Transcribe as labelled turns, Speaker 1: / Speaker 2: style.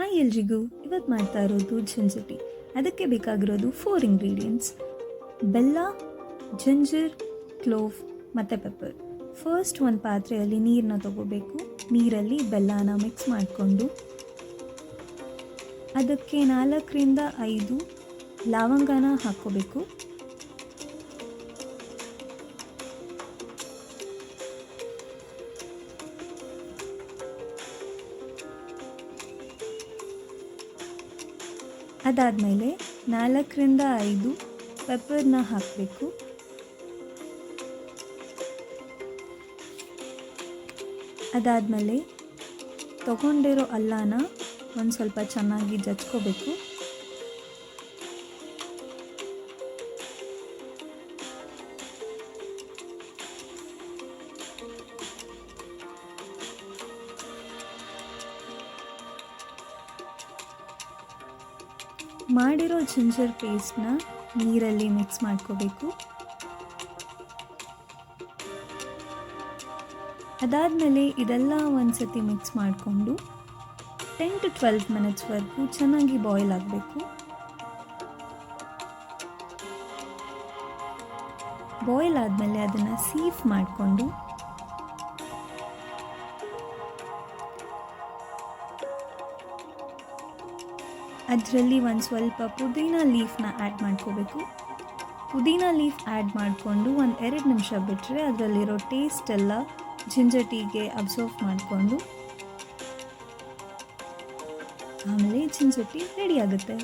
Speaker 1: Hi ಎಲ್ರಿಗೂ, ಇವತ್ತು ಮಾಡ್ತಾ ಇರೋದು ಜಿಂಜರ್ ಟೀ. ಅದಕ್ಕೆ ಬೇಕಾಗಿರೋದು 4 ಇಂಗ್ರೀಡಿಯೆಂಟ್ಸ್: ಬೆಲ್ಲ, ಜಿಂಜರ್, ಕ್ಲೋವ್ ಮತ್ತು ಪೆಪ್ಪರ್. ಫಸ್ಟ್ ಒಂದು ಪಾತ್ರೆಯಲ್ಲಿ ನೀರನ್ನ ತಗೋಬೇಕು. ನೀರಲ್ಲಿ ಬೆಲ್ಲನ ಮಿಕ್ಸ್ ಮಾಡಿಕೊಂಡು ಅದಕ್ಕೆ 4ರಿಂದ 5 ಲವಂಗನ ಹಾಕ್ಕೋಬೇಕು. ಅದಾದಮೇಲೆ 4ರಿಂದ 5 ಪೆಪ್ಪರ್ನ ಹಾಕಬೇಕು. ಅದಾದಮೇಲೆ ತೊಗೊಂಡಿರೋ ಅಲ್ಲನ ಒಂದು ಸ್ವಲ್ಪ ಚೆನ್ನಾಗಿ ಜಜ್ಕೋಬೇಕು. ಮಾಡಿರೋ ಜಿಂಜರ್ ಪೇಸ್ಟ್ನ ನೀರಲ್ಲಿ ಮಿಕ್ಸ್ ಮಾಡ್ಕೋಬೇಕು. ಅದಾದಮೇಲೆ ಇದೆಲ್ಲ ಒಂದು ಸತಿ ಮಿಕ್ಸ್ ಮಾಡಿಕೊಂಡು 10 to 12 ಮಿನಿಟ್ಸ್ವರೆಗೂ ಚೆನ್ನಾಗಿ ಬಾಯ್ಲ್ ಆಗಬೇಕು. ಬಾಯ್ಲ್ ಆದಮೇಲೆ ಅದನ್ನು ಸೀಫ್ ಮಾಡಿಕೊಂಡು ಅದರಲ್ಲಿ ಒಂದು ಸ್ವಲ್ಪ ಪುದೀನ ಲೀಫ್ನ ಆ್ಯಡ್ ಮಾಡ್ಕೋಬೇಕು. ಪುದೀನ ಲೀಫ್ ಆ್ಯಡ್ ಮಾಡಿಕೊಂಡು ಒಂದು 2 ನಿಮಿಷ ಬಿಟ್ಟರೆ ಅದರಲ್ಲಿರೋ ಟೇಸ್ಟ್ ಎಲ್ಲ ಜಿಂಜರ್ ಟೀಗೆ ಅಬ್ಸರ್ವ್ ಮಾಡಿಕೊಂಡು ಆಮೇಲೆ ಜಿಂಜರ್ ಟೀ ರೆಡಿ ಆಗುತ್ತೆ.